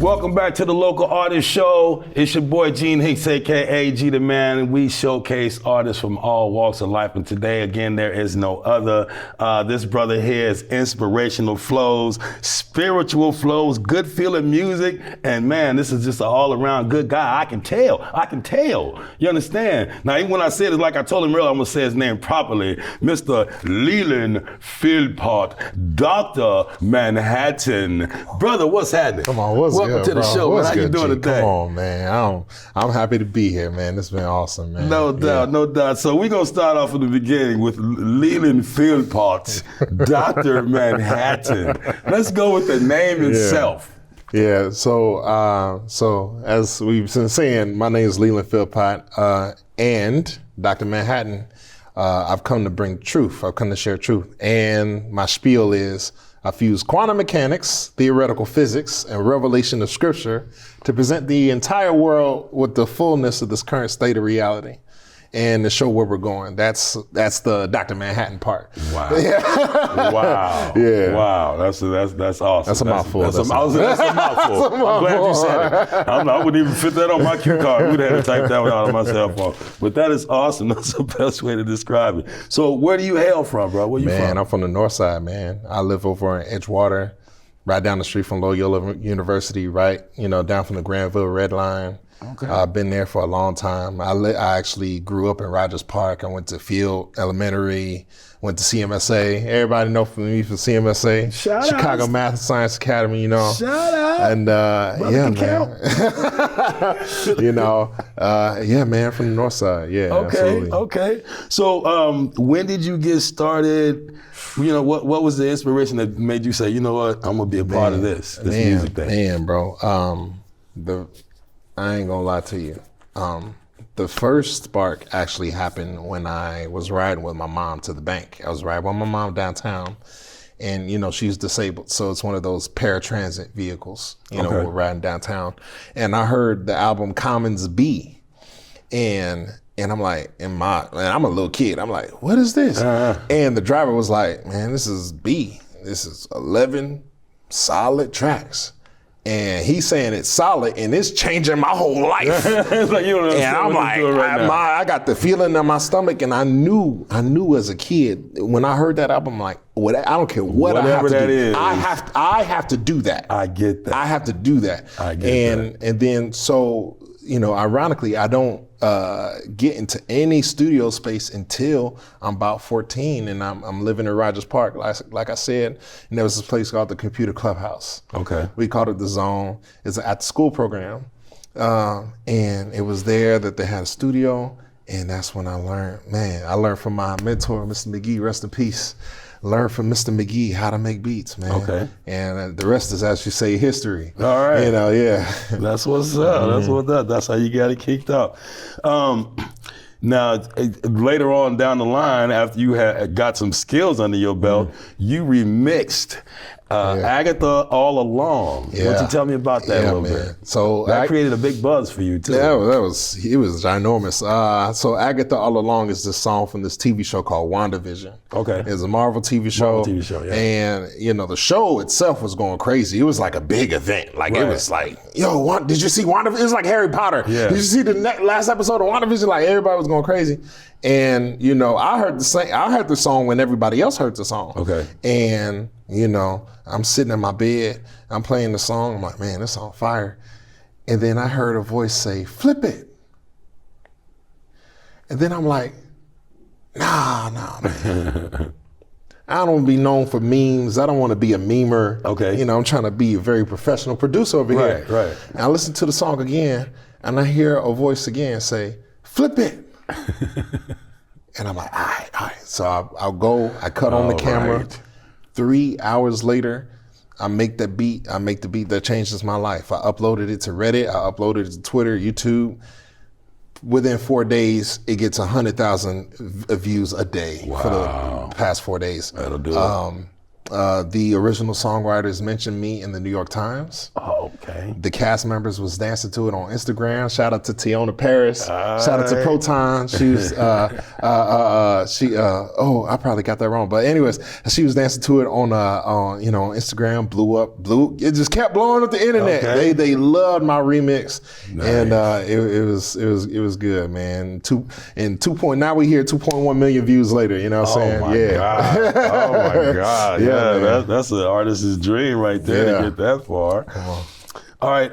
Welcome back to the Local Artist Show. It's your boy Gene Hicks, aka G the Man. We showcase artists from all walks of life, and today, again, there is no other. This brother here is inspirational flows, spiritual flows, good feeling music, and man, this is just an all-around good guy. I can tell. You understand? Now, even when I said it like I told him earlier, I'm gonna say his name properly. Mr. Leland Philpot, Dr. Manhattan. Brother, what's happening? Come on, what's Welcome good, to the bro? show, man. What's How you good, doing G? today? Come on, man. I'm happy to be here, man. This has been awesome, man. No doubt, no doubt. So we're going to start off in the beginning with Leland Philpot, Dr. Manhattan. Let's go with the name itself. Yeah, so as we've been saying, my name is Leland Philpot, and Dr. Manhattan. I've come to bring truth. I've come to share truth. And my spiel is, I fuse quantum mechanics, theoretical physics, and revelation of scripture to present the entire world with the fullness of this current state of reality and to show where we're going. That's the Dr. Manhattan part. Wow. Wow. Yeah. Wow. That's awesome. That's a mouthful. That's a mouthful. I'm glad you said it. I wouldn't even fit that on my cue card. We'd have to type that one out on my cell phone. But that is awesome. That's the best way to describe it. So where do you hail from, bro? Where you from? Man, I'm from the north side, man. I live over in Edgewater, right down the street from Loyola University, right, down from the Granville Red Line. Okay. I've been there for a long time. I actually grew up in Rogers Park. I went to Field Elementary, went to CMSA. Everybody know me from CMSA. Chicago Math and Science Academy, Shout out. And yeah, man. Yeah, man, from the north side. Yeah, absolutely. Okay. So when did you get started? What was the inspiration that made you say, you know what, I'm gonna be a part of this music thing? Man, bro. I ain't gonna lie to you. The first spark actually happened when I was riding with my mom to the bank. I was riding with my mom downtown, and she's disabled, so it's one of those paratransit vehicles. We're riding downtown, and I heard the album Commons B, and I'm like, and I'm a little kid. I'm like, what is this? And the driver was like, man, this is B. This is 11 solid tracks. And he's saying it's solid and it's changing my whole life. It's like, and I'm like, I got the feeling in my stomach, and I knew as a kid when I heard that album, I'm like, I don't care what I have to do. Is. I have to do that. I get that. I have to do that. I get that. And then so, ironically, I don't get into any studio space until I'm about 14, and I'm living in Rogers Park, like I said, and there was this place called the Computer Clubhouse. Okay. We called it The Zone. It's an after-school program, and it was there that they had a studio, and that's when I learned from my mentor, Mr. McGee, rest in peace. Learn from Mr. McGee how to make beats, man. Okay. And the rest is, as you say, history. All right. Yeah. That's what's up. That's how you got it kicked out. Now, later on down the line, after you had got some skills under your belt, you remixed Agatha All Along. Yeah. Why don't you tell me about that a little bit? So that created a big buzz for you too. Yeah, it was ginormous. So Agatha All Along is this song from this TV show called WandaVision. Okay. It's a Marvel TV show. Yeah. And the show itself was going crazy. It was like a big event. Like It was like, yo, did you see WandaVision? It was like Harry Potter. Yeah. Did you see the last episode of WandaVision? Like everybody was going crazy. And I heard the song when everybody else heard the song. Okay. And I'm sitting in my bed, I'm playing the song, I'm like, man, this on fire. And then I heard a voice say, flip it. And then I'm like, nah, man. I don't want to be known for memes. I don't want to be a memer. Okay. I'm trying to be a very professional producer over here. Right. And I listen to the song again, and I hear a voice again say, flip it. And I'm like, all right. So I'll go, I cut on the camera. Right. 3 hours later, I make the beat that changes my life. I uploaded it to Reddit, I uploaded it to Twitter, YouTube. Within 4 days, it gets 100,000 views a day for the past 4 days. That'll do it. The original songwriters mentioned me in the New York Times. Oh, okay. The cast members was dancing to it on Instagram. Shout out to Tiona Paris. Shout out to Proton. She was, I probably got that wrong. But anyways, she was dancing to it on Instagram, it just kept blowing up the internet. Okay. They loved my remix. Nice. And it was good, man. Now we hear 2.1 million views later, you know what I'm saying? God. Oh my God. Yeah, that's an artist's dream right there to get that far. Come on. All right,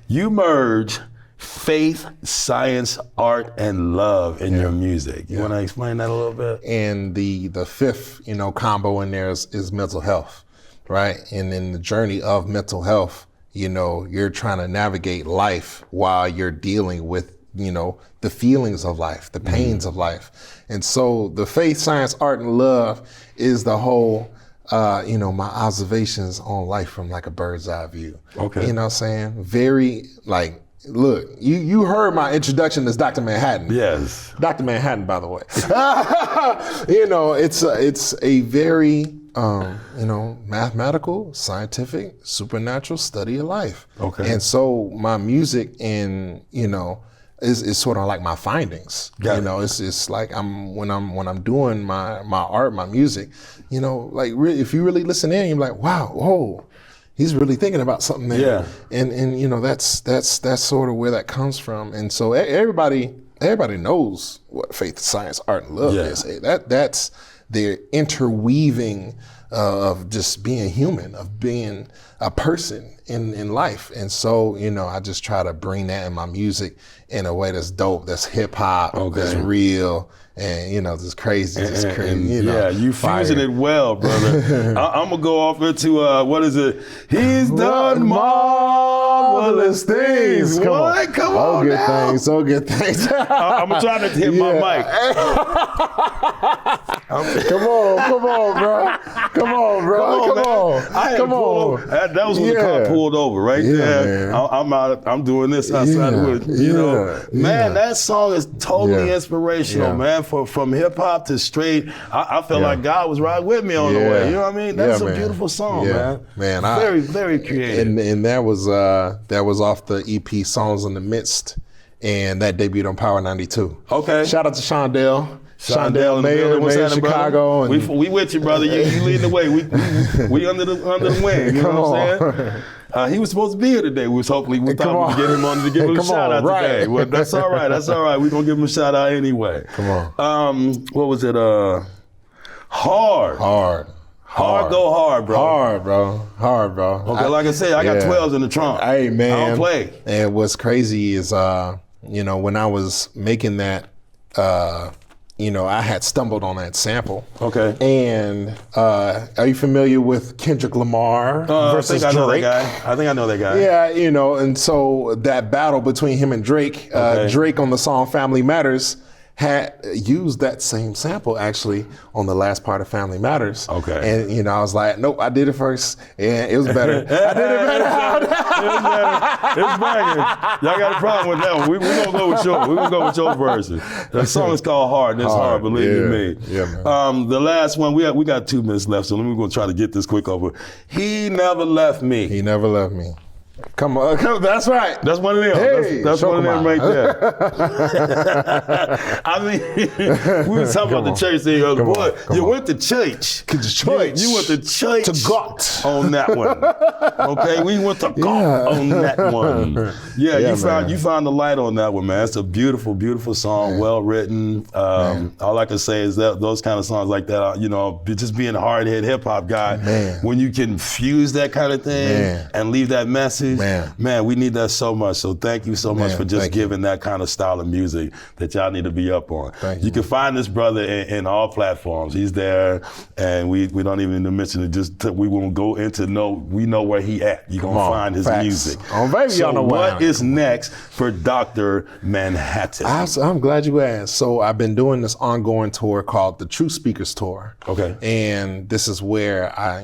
you merge faith, science, art, and love in your music. You want to explain that a little bit? And the fifth, combo in there is mental health, right? And in the journey of mental health, you're trying to navigate life while you're dealing with, the feelings of life, the pains of life. And so the faith, science, art, and love is the whole, my observations on life from like a bird's eye view. Okay. You know what I'm saying? Very look, you heard my introduction as Dr. Manhattan. Yes. Dr. Manhattan, by the way. It's a very, mathematical, scientific, supernatural study of life. Okay. And so my music is sort of like my findings. It's like when I'm doing my art, my music, if you really listen in, you're like, wow, whoa, he's really thinking about something there. Yeah. And that's sort of where that comes from. And so everybody knows what faith, science, art, and love is. That's the interweaving of just being human, of being a person in life. And so, I just try to bring that in my music in a way that's dope, that's hip hop, that's real, and just crazy, you fusing it well, brother. I'm gonna go off into what is it? He's done marvelous things. What? Come on now. So good things. I'm trying to hit my mic. Come on, bro. Come on. That was when the car pulled over right there. Man. I'm doing this outside with man. That song is totally inspirational, man. From hip hop to straight, I felt like God was right with me on the way. You know what I mean? That's a beautiful song, man. Man, very, very creative. And that was off the EP Songs in the Midst, and that debuted on Power 92. Okay. Shout out to Shondell. Shondell Mayor of Chicago. We with you, brother. You leading the way. We under the wing. You know what I'm saying? He was supposed to be here today. We thought we'd get him on to give him a shout out today. Well, that's all right. We're gonna give him a shout out anyway. Come on. What was it? Hard. Go hard, bro. Hard, bro. Okay, like I said, I got 12s in the trunk. Hey, man. I don't play. And what's crazy is, when I was making that, I had stumbled on that sample. Okay. And are you familiar with Kendrick Lamar versus Drake? I think I know that guy. Yeah, and so that battle between him and Drake, Drake on the song Family Matters had used that same sample actually on the last part of Family Matters. Okay. And I was like, nope, I did it first, and it was better. I did it better. It's banging. Y'all got a problem with that one? We're gonna go with yours. We're gonna go with your version. The song is called Hard, and it's hard, believe you me. Yeah, man. The last one, we got 2 minutes left, so let me go try to get this quick over. He never left me. He never left me. Come on, that's right. That's one of them. Hey, that's one of them right there. I mean, we were talking about the church thing. Boy, you went to church. You went to church to God on that one. Okay, we went to God on that one. You found the light on that one, man. It's a beautiful, beautiful song, well written. All I can say is that those kind of songs like that, just being a hard-head hip-hop guy, when you can fuse that kind of thing and leave that message, man, we need that so much. So thank you so much for just giving that kind of style of music that y'all need to be up on. You can find this brother in all platforms. He's there, and we don't even mention it. We won't go into we know where he at. You're gonna find his music. So what is next for Dr. Manhattan? I'm glad you asked. So I've been doing this ongoing tour called the True Speakers Tour. Okay. And this is where I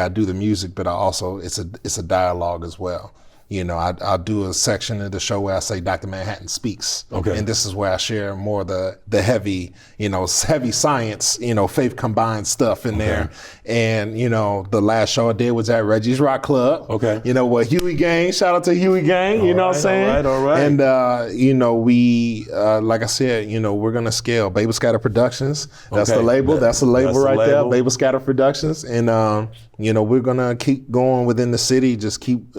do the music, but I also it's a dialogue as well. I'll do a section of the show where I say Dr. Manhattan speaks. Okay. And this is where I share more the heavy, heavy science, faith combined stuff in there. And, the last show I did was at Reggie's Rock Club. Okay. With Huey Gang, shout out to Huey Gang, you know what I'm saying? All right. And, we, like I said, we're going to scale. Baby Scatter Productions, that's the label. That's the label right there, Baby Scatter Productions. And, we're going to keep going within the city, just keep,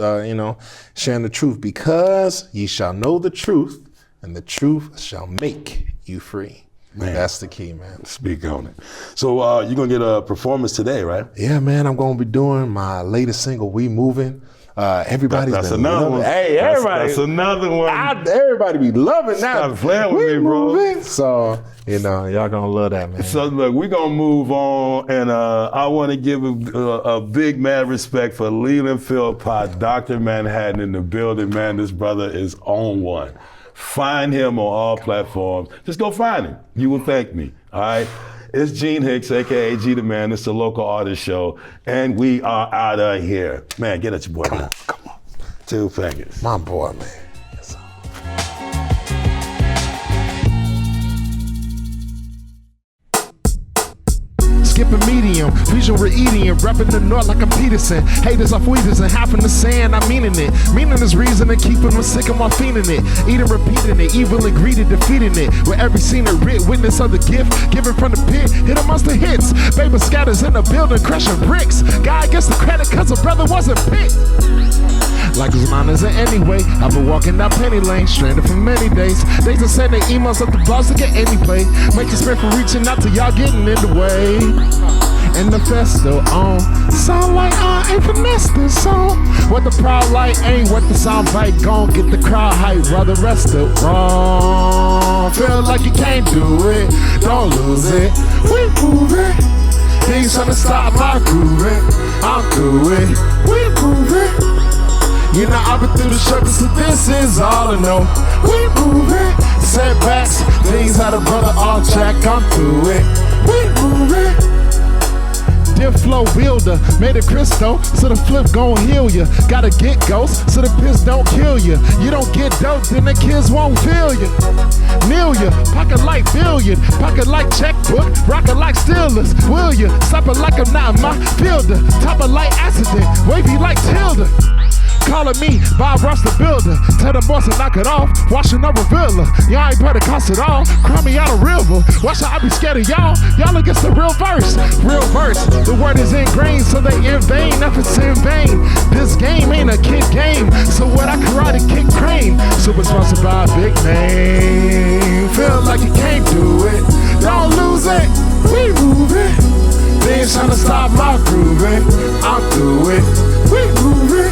sharing the truth, because ye shall know the truth, and the truth shall make you free. Man, that's the key, man. Speak on it. So you're going to get a performance today, right? Yeah, man. I'm going to be doing my latest single, We Moving. Everybody's that's been another loving. one. Hey, everybody. That's another one. Everybody be loving that. Stop playing with me, bro. Moving. So, y'all gonna love that, man. So look, we're gonna move on, and I want to give a big mad respect for Leland Philpot, Dr. Manhattan in the building, man. This brother is on one. Find him on all platforms. Just go find him. You will thank me, all right? It's Gene Hicks, AKA G the Man. It's the Local Artist Show, and we are out of here. Man, get at your boy, man. Come on. 2 fingers. My boy, man. Yes, skipping medium, visual eating, repping the north like I'm Peterson. Haters off weeders and half in the sand, I'm meaning it. Meaning is reason and keeping them sick and morphining it. Eating, repeating it, evilly greedy, defeating it. With every scene and writ, witness of the gift, given from the pit, hit amongst the hits. Baby scatters in the building, crushing bricks. Guy gets the credit cause a brother wasn't picked. Like his mine isn't anyway. I've been walking that penny lane, stranded for many days. They just send their emails up the blogs to get any play. Make a spare for reaching out to y'all getting in the way. And the festo on. Sound like I ain't finesse this song. What the proud light ain't what the sound bite gon' get the crowd hype while the rest of wrong. Feel like you can't do it, don't lose it. We move it. Things trying to stop my grooving. I'm through it. We move it. I've been through the struggle, so this is all I know. We moving, setbacks, things had a brother all track, I'm through it. We moving. Dip flow builder, made a crystal, so the flip gon' heal ya. Gotta get ghosts, so the piss don't kill ya. You don't get dope, then the kids won't feel ya. Kneel ya, pocket like billion, pocket like checkbook, rocket like Steelers. Will ya, slap it like I'm not my fielder, top it like accident, wavy like Tilda. Calling me Bob Ross the builder. Tell them boys to knock it off. Washing up a villa. Y'all ain't better cost it all. Cry me out a river. Why should I be scared of y'all? Y'all against the real verse. Real verse. The word is ingrained, so they in vain. Efforts in vain. This game ain't a kid game. So what I karate kick crane. Super sponsored by a big name. Feel like you can't do it. Don't lose it. We move it. They ain't trying to stop my grooving. I'm through it. We move it.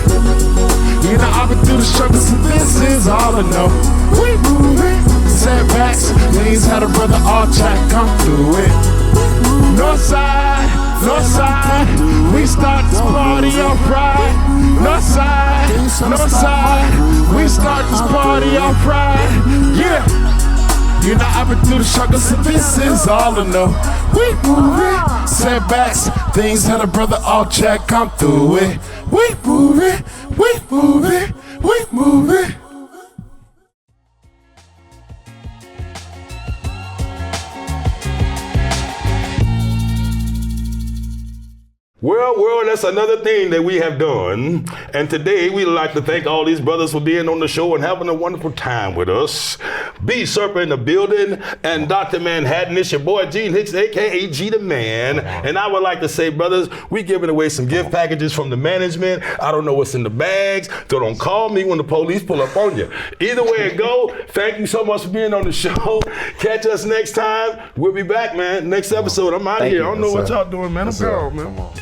I've been through the struggle, so this is all I know. We moving, setbacks, things had a brother all track, come through it. North side, we start this party on Pride. North side, we start this party on Pride. Yeah. I've been through the struggle, so this is all I know. We moving, setbacks, things had a brother all track, come through it. We moving, we moving, we moving. Well, that's another thing that we have done. And today we'd like to thank all these brothers for being on the show and having a wonderful time with us. B Serpent in the building and Dr. Manhattan. It's your boy Gene Hicks, AKA G the Man. And I would like to say, brothers, we giving away some gift packages from the management. I don't know what's in the bags, so don't call me when the police pull up on you. Either way it go, thank you so much for being on the show. Catch us next time. We'll be back, man. Next episode. I'm out of here. I don't know what y'all doing, man. I'm gone, man.